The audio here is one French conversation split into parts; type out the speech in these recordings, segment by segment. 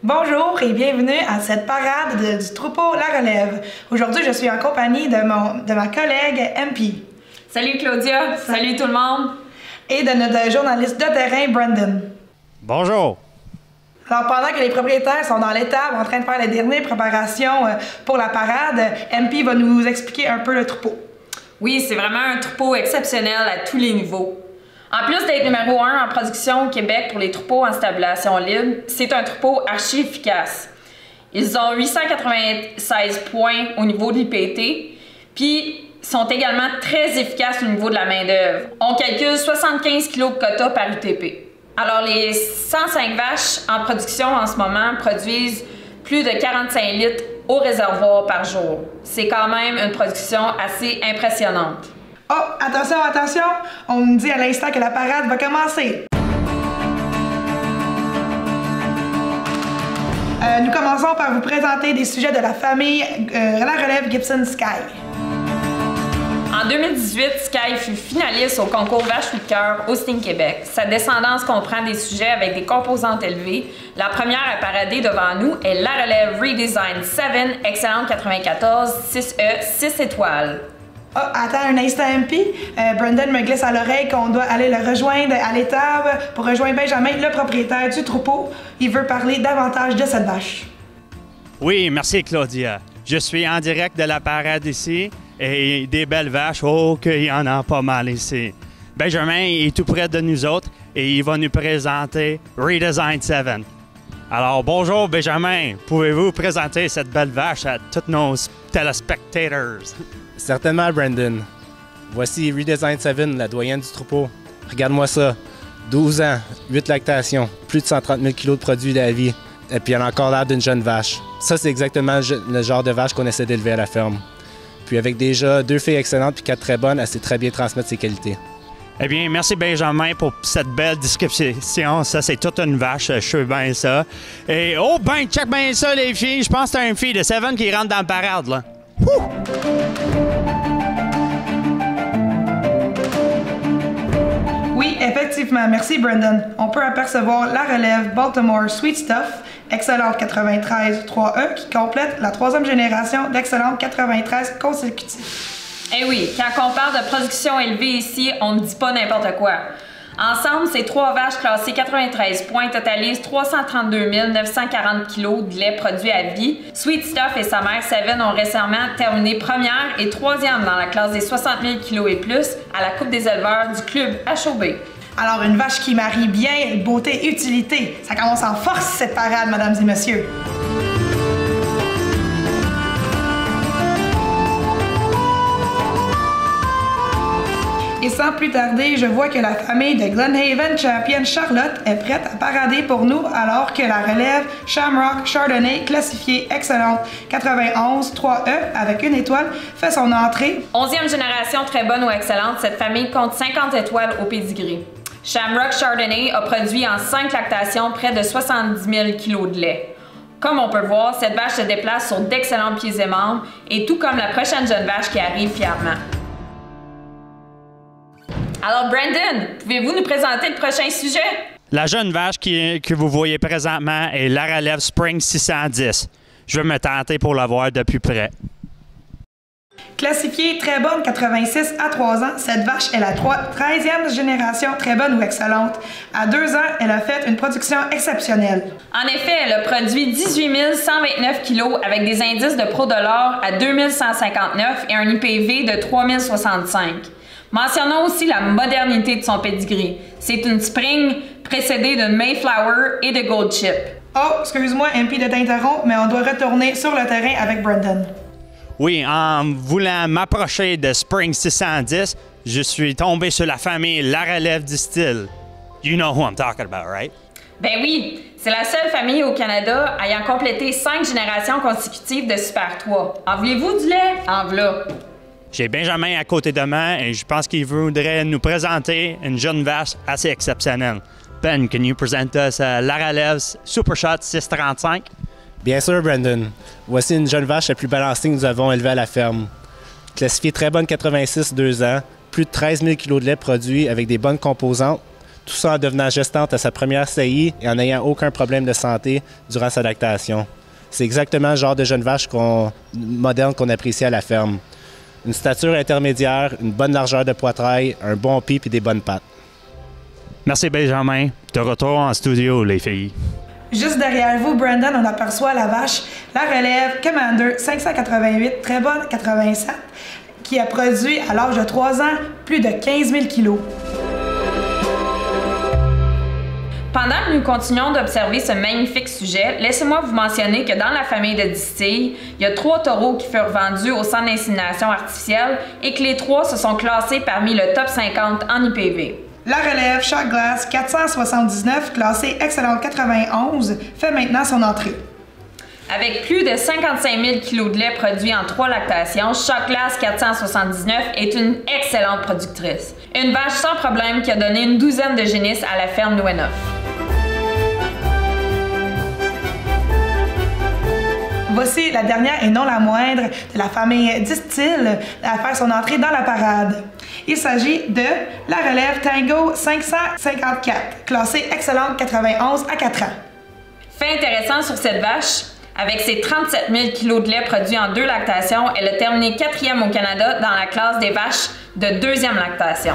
Bonjour et bienvenue à cette parade du troupeau La Relève. Aujourd'hui, je suis en compagnie de ma collègue MP. Salut Claudia, salut tout le monde. Et de notre journaliste de terrain, Brandon. Bonjour. Alors, pendant que les propriétaires sont dans l'étable en train de faire les dernières préparations pour la parade, MP va nous expliquer un peu le troupeau. Oui, c'est vraiment un troupeau exceptionnel à tous les niveaux. En plus d'être numéro 1 en production au Québec pour les troupeaux en stabulation libre, c'est un troupeau archi efficace. Ils ont 896 points au niveau de l'IPT, puis sont également très efficaces au niveau de la main-d'œuvre. On calcule 75 kg de quota par UTP. Alors, les 105 vaches en production en ce moment produisent plus de 45 litres au réservoir par jour. C'est quand même une production assez impressionnante. Oh, attention, attention! On nous dit à l'instant que la parade va commencer. Nous commençons par vous présenter des sujets de la famille La Relève Gibson Sky. En 2018, Sky fut finaliste au concours Vache Coup de cœur au Sting Québec. Sa descendance comprend des sujets avec des composantes élevées. La première à parader devant nous est La Relève Redesign 7 Excellente 94 6E 6 étoiles. Oh, attends un instant, MP. Brandon me glisse à l'oreille qu'on doit aller le rejoindre à l'étable pour rejoindre Benjamin, le propriétaire du troupeau. Il veut parler davantage de cette vache. Oui, merci Claudia. Je suis en direct de la parade ici et des belles vaches. Oh, qu'il y en a pas mal ici. Benjamin est tout près de nous autres et il va nous présenter Redesign 7. Alors, bonjour Benjamin. Pouvez-vous présenter cette belle vache à tous nos téléspectateurs? Certainement, Brandon. Voici Redesign 7, la doyenne du troupeau. Regarde-moi ça. 12 ans, 8 lactations, plus de 130 000 kg de produits à la vie. Et puis elle a encore l'air d'une jeune vache. Ça, c'est exactement le genre de vache qu'on essaie d'élever à la ferme. Puis avec déjà 2 filles excellentes puis 4 très bonnes, elle sait très bien transmettre ses qualités. Eh bien, merci Benjamin pour cette belle description. Ça, c'est toute une vache, je sais bien ça. Et oh, ben, check bien ça, les filles. Je pense que c'est une fille de 7 qui rentre dans la parade, là. Ouh! Oui, effectivement. Merci, Brandon. On peut apercevoir la relève Baltimore Sweet Stuff, Excellente 93 3E, qui complète la 3e génération d'Excellente 93 consécutive. Eh oui, quand on parle de production élevée ici, on ne dit pas n'importe quoi. Ensemble, ces 3 vaches classées 93 points totalisent 332 940 kg de lait produit à vie. Sweet Stuff et sa mère Seven ont récemment terminé première et 3e dans la classe des 60 000 kg et plus à la Coupe des éleveurs du club HOB. Alors, une vache qui marie bien beauté et utilité. Ça commence en force, cette parade, mesdames et messieurs. Et sans plus tarder, je vois que la famille de Glenhaven Champion Charlotte est prête à parader pour nous alors que la relève Shamrock Chardonnay classifiée excellente 91 3E avec une étoile fait son entrée. 11e génération très bonne ou excellente, cette famille compte 50 étoiles au pédigré. Shamrock Chardonnay a produit en 5 lactations près de 70 000 kg de lait. Comme on peut voir, cette vache se déplace sur d'excellents pieds et membres et tout comme la prochaine jeune vache qui arrive fièrement. Alors Brandon, pouvez-vous nous présenter le prochain sujet? La jeune vache que vous voyez présentement est la relève Spring 610. Je vais me tenter pour la voir de plus près. Classifiée très bonne 86 à 3 ans, cette vache est la 13e génération très bonne ou excellente. À 2 ans, elle a fait une production exceptionnelle. En effet, elle a produit 18 129 kg avec des indices de ProDollar à 2159 et un IPV de 3065. Mentionnons aussi la modernité de son pedigree. C'est une Spring précédée de Mayflower et de Gold Chip. Oh, excuse-moi, MP, de t'interrompre, mais on doit retourner sur le terrain avec Brandon. Oui, en voulant m'approcher de Spring 610, je suis tombé sur la famille La Relève du style. You know who I'm talking about, right? Ben oui, c'est la seule famille au Canada ayant complété 5 générations consécutives de Super 3. En voulez-vous du lait? En v'là. J'ai Benjamin à côté de moi et je pense qu'il voudrait nous présenter une jeune vache assez exceptionnelle. Ben, can you present us La Relève Super Shot 635? Bien sûr, Brandon. Voici une jeune vache la plus balancée que nous avons élevée à la ferme. Classifiée très bonne 86, 2 ans, plus de 13 000 kg de lait produit avec des bonnes composantes, Tout ça en devenant gestante à sa première saillie et en n'ayant aucun problème de santé durant sa lactation. C'est exactement le genre de jeune vache moderne qu'on apprécie à la ferme. Une stature intermédiaire, une bonne largeur de poitrail, un bon pied et des bonnes pattes. Merci Benjamin. De retour en studio, les filles. Juste derrière vous, Brandon, on aperçoit la vache, la relève Commander 588, très bonne 87, qui a produit à l'âge de 3 ans plus de 15 000 kilos. Pendant que nous continuons d'observer ce magnifique sujet, laissez-moi vous mentionner que dans la famille de Distille, il y a 3 taureaux qui furent vendus au centre d'insémination artificielle et que les 3 se sont classés parmi le top 50 en IPV. La relève Shot Glass 479, classée excellente 91, fait maintenant son entrée. Avec plus de 55 000 kg de lait produits en 3 lactations, Shot Glass 479 est une excellente productrice. Une vache sans problème qui a donné une douzaine de génisses à la ferme Nouéneuf. Voici la dernière et non la moindre de la famille Distille à faire son entrée dans la parade. Il s'agit de la relève Tango 554, classée excellente 91 à 4 ans. Fait intéressant sur cette vache, avec ses 37 000 kg de lait produits en 2 lactations, elle a terminé 4e au Canada dans la classe des vaches de 2e lactation.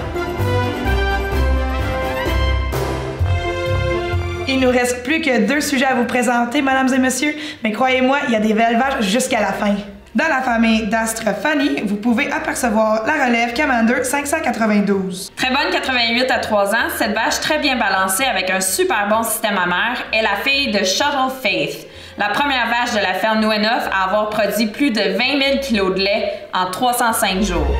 Il nous reste plus que 2 sujets à vous présenter, mesdames et messieurs, mais croyez-moi, il y a des belles vaches jusqu'à la fin. Dans la famille d'Astre Fanny, vous pouvez apercevoir la relève Commander 592. Très bonne 88 à 3 ans, cette vache très bien balancée avec un super bon système amer est la fille de Shuttle Faith, la première vache de la ferme Nouéneuf à avoir produit plus de 20 000 kg de lait en 305 jours.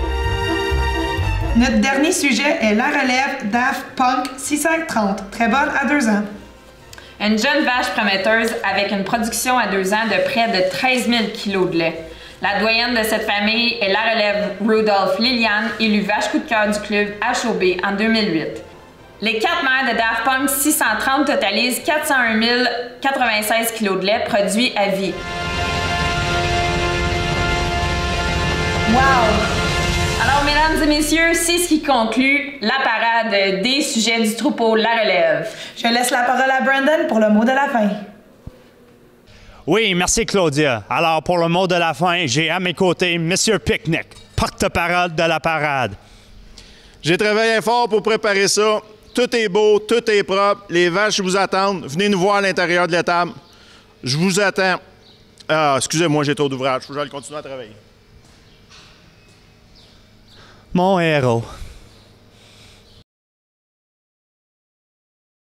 Notre dernier sujet est la relève Daft Punk 630, très bonne à 2 ans. Une jeune vache prometteuse avec une production à 2 ans de près de 13 000 kg de lait. La doyenne de cette famille est la relève Rudolph Liliane, élue vache coup de cœur du club HOB en 2008. Les 4 mères de Daft Punk 630 totalisent 401 096 kg de lait produits à vie. Wow! Alors, mesdames et messieurs, c'est ce qui conclut la parade des sujets du troupeau La Relève. Je laisse la parole à Brandon pour le mot de la fin. Oui, merci Claudia. Alors, pour le mot de la fin, j'ai à mes côtés Monsieur Picnic, porte-parole de la parade. J'ai travaillé fort pour préparer ça. Tout est beau, tout est propre. Les vaches vous attendent. Venez nous voir à l'intérieur de l'étable. Je vous attends. Ah, excusez-moi, j'ai trop d'ouvrage. Faut que j'aille continuer à travailler. Mon héros.